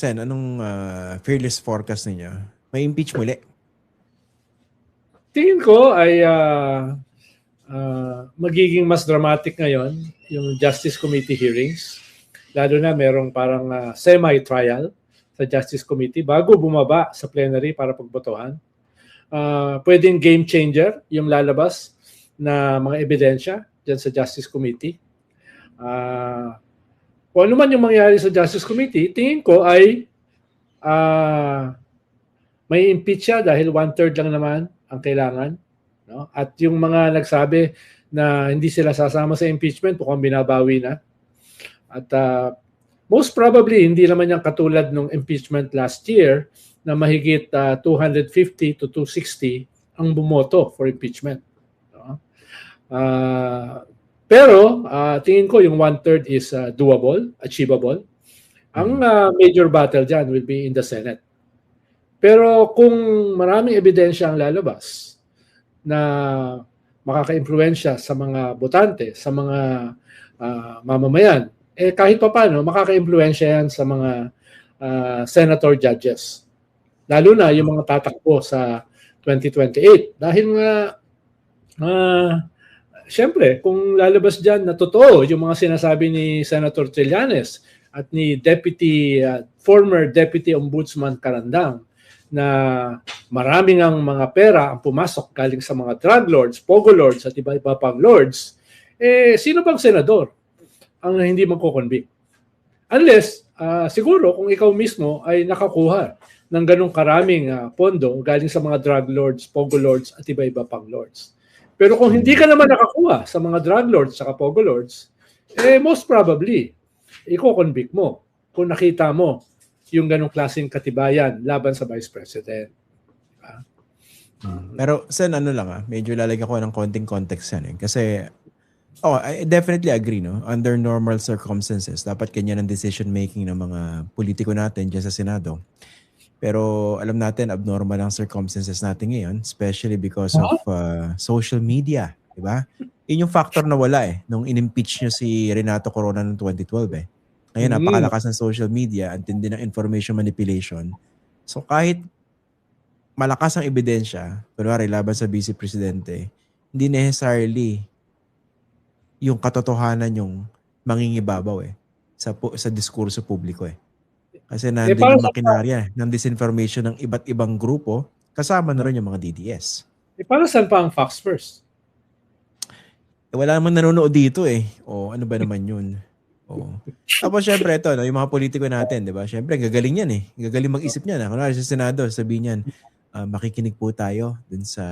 Sen, anong fearless forecast ninyo? May impeach muli? Tingin ko ay magiging mas dramatic ngayon yung Justice Committee hearings. Lalo na merong parang semi-trial sa Justice Committee bago bumaba sa plenary para pagbotohan. Pwedeng game changer yung lalabas na mga ebidensya dyan sa Justice Committee. Kung ano man yung mangyari sa Justice Committee, tingin ko ay may impeach siya dahil 1/3 lang naman ang kailangan. No? At yung mga nagsabi na hindi sila sasama sa impeachment, mukhang binabawi na. At most probably, hindi naman yung katulad ng impeachment last year na mahigit 250 to 260 ang bumoto for impeachment. No? Pero tingin ko yung 1/3 is doable, achievable. Ang major battle dyan will be in the Senate. Pero kung maraming ebidensya ang lalabas na makaka-impluwensya sa mga botante, sa mga mamamayan, kahit pa paano, makaka-impluwensya yan sa mga senator judges. Lalo na yung mga tatakbo sa 2028. Dahil nga, siyempre, kung lalabas dyan na totoo yung mga sinasabi ni Senator Trillanes at ni former Deputy Ombudsman Carandang, na maraming ang mga pera ang pumasok galing sa mga drug lords, pogo lords at iba-iba pang lords, sino bang senador ang hindi magko-convict? Unless, siguro kung ikaw mismo ay nakakuha ng ganong karaming pondo galing sa mga drug lords, pogo lords at iba-iba pang lords. Pero kung hindi ka naman nakakuha sa mga drug lords at pogo lords, most probably, iko-convict mo kung nakita mo yung ganong klaseng katibayan laban sa Vice President. Pero Sen, ano lang medyo lalagyan ko ng konting context yan Kasi, I definitely agree, no? Under normal circumstances, dapat ganyan ang decision making ng mga politiko natin dyan sa Senado. Pero alam natin, abnormal ang circumstances natin ngayon, especially because of social media, di ba? Yun yung factor na wala nung in-impeach nyo si Renato Corona noong 2012 Ngayon, napakalakas ng social media, ang tindi ng information manipulation. So kahit malakas ang ebidensya, kunwari laban sa Vice Presidente, hindi necessarily yung katotohanan yung mangingibabaw sa diskurso publiko Kasi nandun yung makinarya ng disinformation ng iba't ibang grupo, kasama na rin yung mga DDS. Para saan pa ang Fox First? Wala naman nanonood dito O ano ba naman yun? Tapos syempre ito, yung mga politiko natin, di ba? Syempre, gagaling yan Gagaling mag-isip niyan. Kunwari sa Senado, sabihin niyan, makikinig po tayo dun sa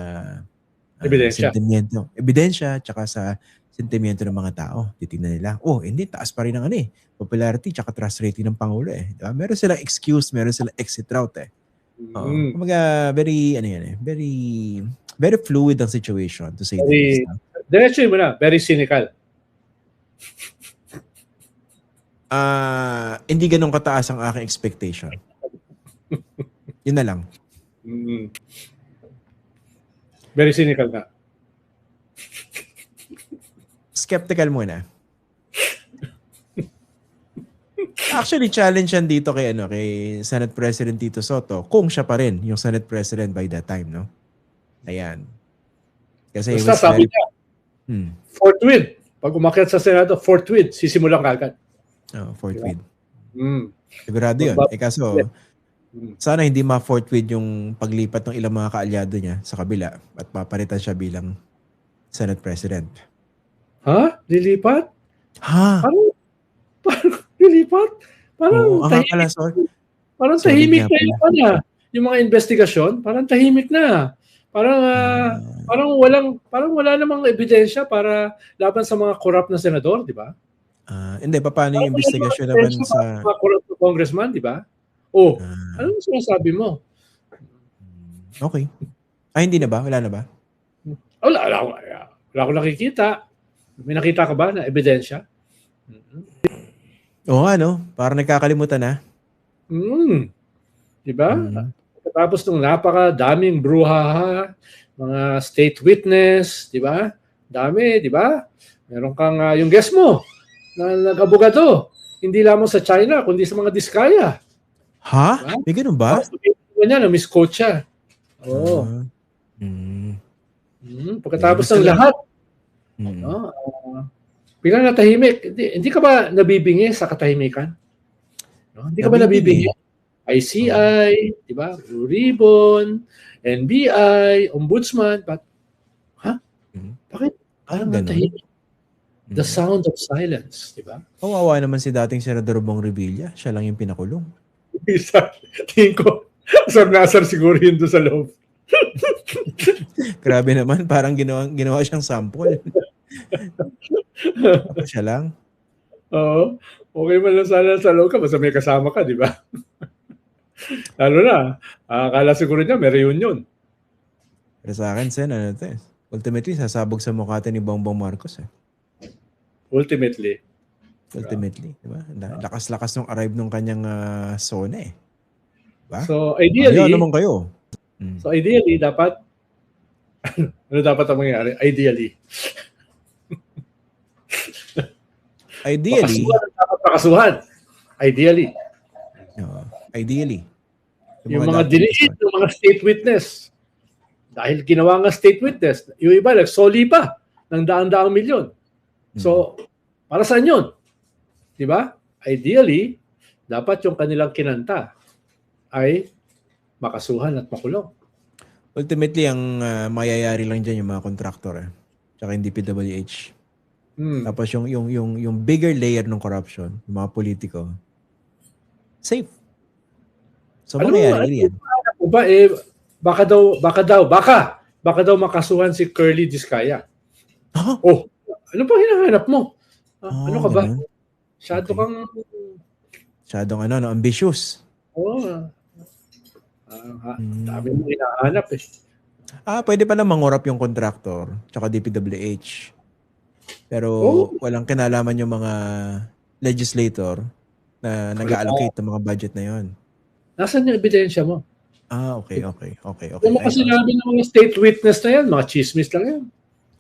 sentimiento. Ebidensya, tsaka sa sentimiento ng mga tao. Titignan nila, hindi, taas pa rin ang popularity tsaka trust rating ng Pangulo Diba? Meron silang excuse, meron silang exit route Kumaga, very fluid ang situation to say the least. Diretso mo na, very cynical. Hindi ganun kataas ang aking expectation. Yun na lang. Very cynical ka. Skeptical muna. Actually, challenge yan dito kay Senate President Tito Soto, kung siya pa rin yung Senate President by that time, no? Ayan. Kasi basta sabi niya, forthwith. Pag umakyat sa Senado, forthwith, sisimulan ka agad. Forthwith. Sigurado yun. Kaso, sana hindi ma-forthwith yung paglipat ng ilang mga kaalyado niya sa kabila at papalitan siya bilang Senate President. Lilipat? Parang lilipat? Parang tahimik na yun yung mga investigasyon, parang tahimik na. Parang wala namang ebidensya para laban sa mga corrupt na senador, di ba? Hindi, paano yung investigasyon naman sa mga corrupt na congressman, di ba? Anong sinasabi mo? Okay. Hindi na ba? Wala na ba? Wala ako nakikita. May nakita ka ba na ebidensya? Parang nagkakalimutan na. Di ba? Tapos nung napakadaming bruhaha, mga state witness, di ba? Dami, di ba? Meron kang yung guest mo na nag-abogado. Hindi lamang sa China, kundi sa mga diskaya. Ha? Diba? May ganun ba? Sabihin mo niya na misquote siya. Oo. Ah. Mm. Pagkatapos gusto ng lang- lahat, Mm. no? Biglang natahimik. Hindi ka ba nabibingi sa katahimikan? No? Hindi ka ba Nabibingi. nabibingi? ICI, di ba? Blue Ribbon, NBI, Ombudsman. Bakit? Parang ganun. natahimik. The Mm. sound of silence, di ba? Kawawa naman si dating Senador Bong Revilla. Siya lang yung pinakulong. Isa, tingin ko, asar na asar siguro yun doon sa loob. Grabe naman. Parang ginawa siyang sample. Tapos siya lang. Oo. Okay man lang sana sa loob ka, basta may kasama ka, di ba? Lalo na, akala siguro niya may reunion. Pero sa akin, Sen, ano to eh. Ultimately, sasabog sa mukha ni Bongbong Marcos eh. Ultimately. Ultimately, di ba? Lakas-lakas nung arrive nung kanyang zona eh. Diba? So Ayaw naman kayo. ideally, dapat, ano dapat ang mangyari? Ideally. Dapat makasuhan. Ideally. Ideally. Yung mga diniin, yung mga state witness. Dahil ginawa nga state witness, yung iba nagsoli pa ng daan-daang milyon. So, para saan yun? Di ba? Ideally, dapat yung kanilang kinanta ay makasuhan at makulong. Ultimately, ang mayayari lang dyan yung mga kontraktor eh. Tsaka yung DPWH. Tapos yung bigger layer ng corruption, yung mga politiko, safe. So, mangyayari yan. Baka daw makasuhan si Curly Discaya. Huh? Oh, ano pa hinahanap mo? Ano ka ba? Masyadong ambitious. Dami mo hinahanap eh. Pwede pa na mangurap yung contractor tsaka DPWH. Pero walang kinalaman yung mga legislator na nag-allocate ng mga budget na yon. Nasaan yung ebidensya mo? Okay. Kung mo kasi sinabi ng mga state witness na yan, mga chismis lang yan.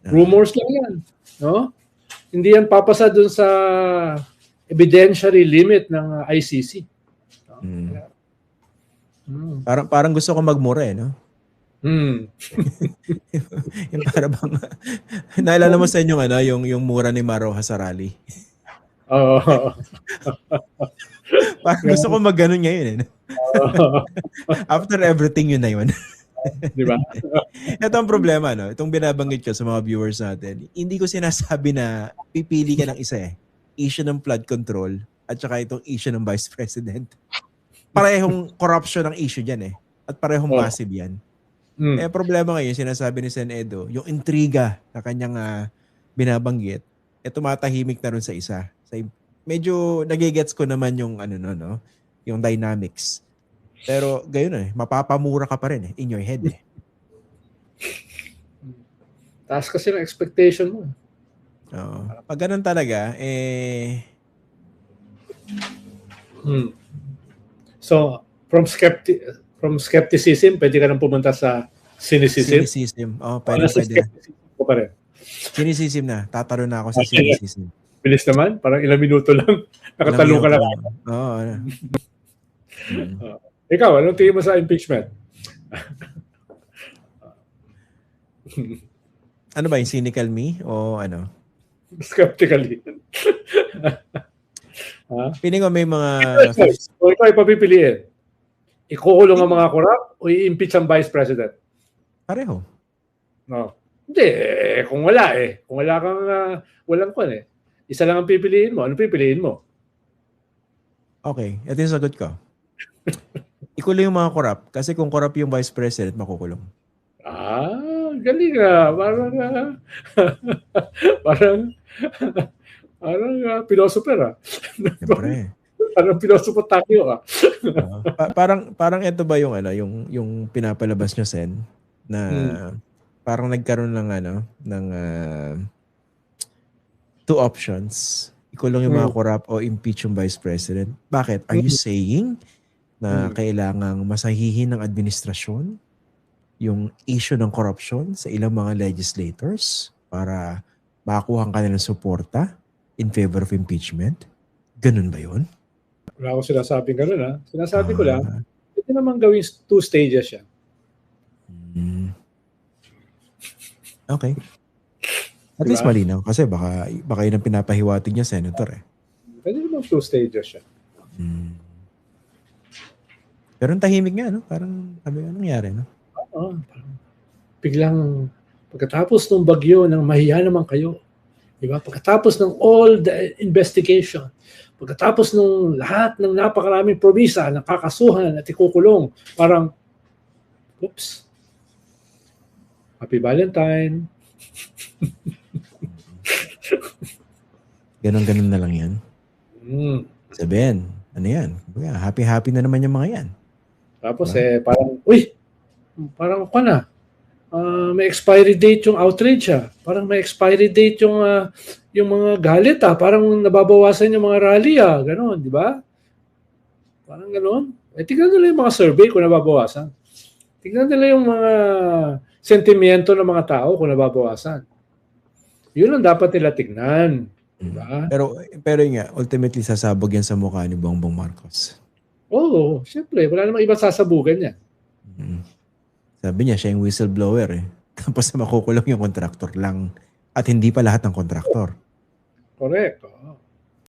Rumors lang yan. No? Hindi yan papasa dun sa evidentiary limit ng ICC. Parang gusto ko magmura eh, no? Yung para bang naalala mo sa inyo yung mura ni Maro Hasarali. Parang gusto ko magganon ngayon eh. After everything yun na yun. Di ba? Ito ang problema, no? Itong binabanggit ko sa mga viewers natin. Hindi ko sinasabi na pipili ka ng isa eh. Issue ng flood control at saka itong issue ng vice president. Parehong corruption ang issue dyan eh. At parehong massive yan. Problema ngayon, sinasabi ni Sen Edo, yung intriga na kanyang binabanggit, tumatahimik na rin sa isa. Medyo nagigets ko naman yung yung dynamics. Pero gayon eh, mapapamura ka pa rin in your head eh. Taas kasi ng expectation mo. Pag ganun talaga, So, from skepticism, pwede ka nang pumunta sa cynicism. Pwede. Cynicism pa rin. Cynicism na. Tatalo na ako sa cynicism. Bilis naman. Parang ilang minuto lang. Nakatalo ka na. Ikaw, anong tingin mo sa impeachment? Ano ba yung cynical me? O ano? Skeptically. Piling ko may mga... O ikaw ay papipiliin. Ikukulong ang mga korap o i-impeach ang vice president? Pareho. No. Hindi, kung wala eh. Kung wala kang, walang kon eh. Isa lang ang pipiliin mo. Ano pipiliin mo? Okay, ito yung sagot ko. Ikulong yung mga korap kasi kung korap yung vice president, makukulong. Galing nga. Parang philosopher Siyempre. Parang philosopher tayo parang ito ba yung yung pinapalabas nyo, Sen, na parang nagkaroon ng two options. Ikulong yung mga korap o impeach yung vice president. Bakit? Are you saying na kailangang masahihin ng administrasyon yung issue ng corruption sa ilang mga legislators para makakuha ang kanilang suporta in favor of impeachment? Ganun ba yun? Wala akong sinasabing gano'n, ha. Sinasabi ko lang, Ah, pwede naman gawing 2 stages yan. mm, okay. At Di least ba? malinaw kasi baka yun ang pinapahiwatig niya, Senator eh. Pwede naman 2 stages yan. Mm. Pero ang tahimik nga, no? Parang sabi, anong nangyari, no? Oo, parang biglang pagkatapos ng bagyo nang mahiya naman kayo. Di ba? Pagkatapos ng all the investigation, pagkatapos ng lahat ng napakaraming promisa na kakasuhan at ikukulong, parang, oops, Happy Valentine. Ganon-ganon na lang yan. Mm. Sabihin, ano yan? Happy-happy na naman yung mga yan. Tapos Diba? parang, uy, parang ako na. May expiry date yung outrage Parang may expiry date yung mga galit Parang nababawasan yung mga rally Ganon, di ba? Parang ganon. Tignan nila yung mga survey kung nababawasan. Tignan nila yung mga sentimiento ng mga tao kung nababawasan. Yun ang dapat nila tignan. Diba? Pero yun nga, ultimately sasabog yan sa mukha ni Bongbong Marcos. Oo, siyempre. Wala namang iba sasabugan yan. Sabi niya, siya yung whistleblower eh. Tapos makukulong yung kontraktor lang. At hindi pa lahat ng kontraktor. Correct.